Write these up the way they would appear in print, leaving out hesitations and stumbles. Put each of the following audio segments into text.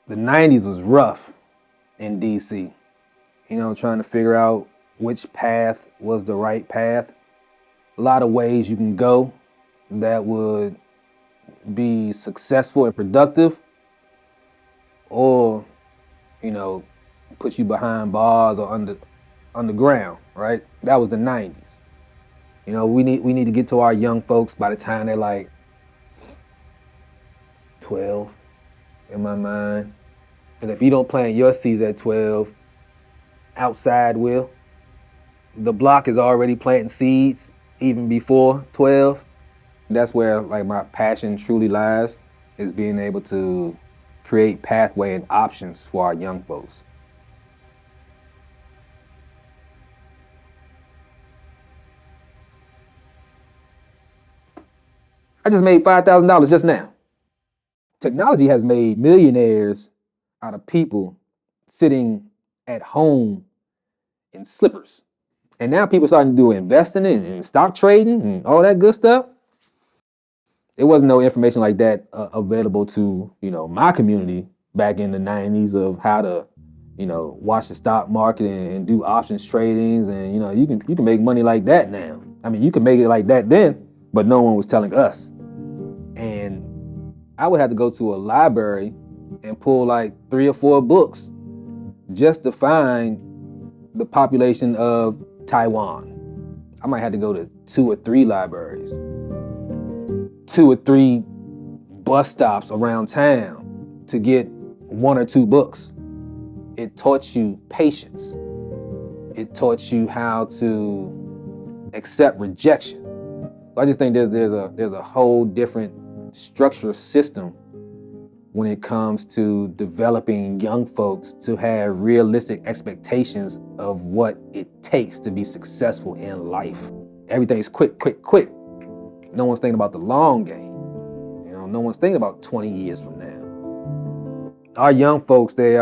The 90's was rough in DC. Trying to figure out which path was the right path. A lot of ways you can go that would be successful and productive, or, you know, put you behind bars or underground, right? That was the 90's. We need to get to our young folks by the time they're like 12, in my mind. Because if you don't plant your seeds at 12, outside will. The block is already planting seeds even before 12. That's where like my passion truly lies, is being able to create pathway and options for our young folks. I just made $5,000 just now. Technology has made millionaires out of people sitting at home in slippers. And now people starting to do investing and stock trading and all that good stuff. There wasn't no information like that available to my community back in the 90's of how to watch the stock market and do options tradings, and you can make money like that now. I mean, you can make it like that then, but no one was telling us. And I would have to go to a library and pull like 3 or 4 books just to find the population of Taiwan. I might have to go to 2 or 3 libraries, 2 or 3 bus stops around town to get 1 or 2 books. It taught you patience. It taught you how to accept rejection. So I just think there's a whole different structural system when it comes to developing young folks to have realistic expectations of what it takes to be successful in life. Everything's quick, quick, quick. No one's thinking about the long game. No one's thinking about 20 years from now. Our young folks, they're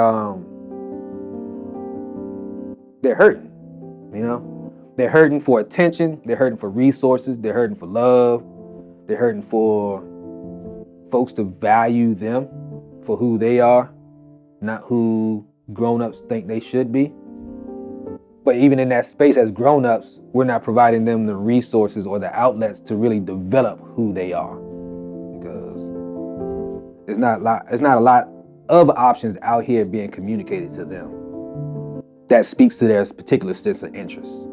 hurting. They're hurting for attention. They're hurting for resources. They're hurting for love. They're hurting for folks to value them for who they are, not who grown-ups think they should be. But even in that space as grown-ups, we're not providing them the resources or the outlets to really develop who they are. Because there's not a lot of options out here being communicated to them that speaks to their particular sense of interest.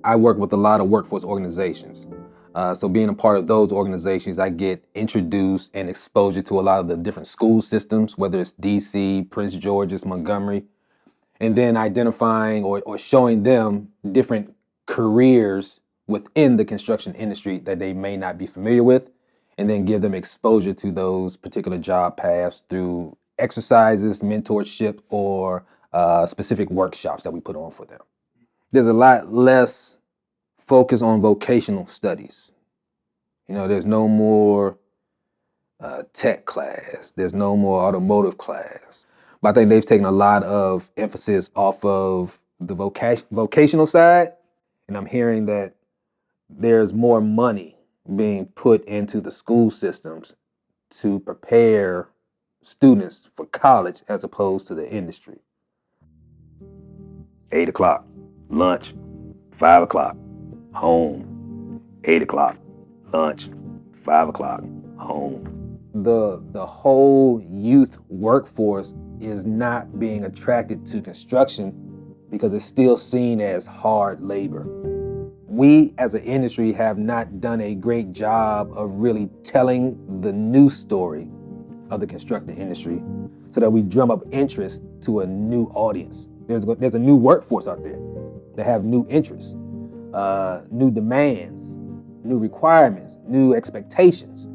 I work with a lot of workforce organizations. So being a part of those organizations, I get introduced and exposure to a lot of the different school systems, whether it's DC, Prince George's, Montgomery, and then identifying or showing them different careers within the construction industry that they may not be familiar with, and then give them exposure to those particular job paths through exercises, mentorship, or specific workshops that we put on for them. There's a lot less focus on vocational studies. There's no more tech class. There's no more automotive class. But I think they've taken a lot of emphasis off of the vocational side. And I'm hearing that there's more money being put into the school systems to prepare students for college as opposed to the industry. 8 o'clock, lunch, 5 o'clock, home, 8 o'clock, lunch, 5 o'clock, home. The whole youth workforce is not being attracted to construction because it's still seen as hard labor. We as an industry have not done a great job of really telling the new story of the construction industry so that we drum up interest to a new audience. There's a new workforce out there that have new interests, new demands, new requirements, new expectations.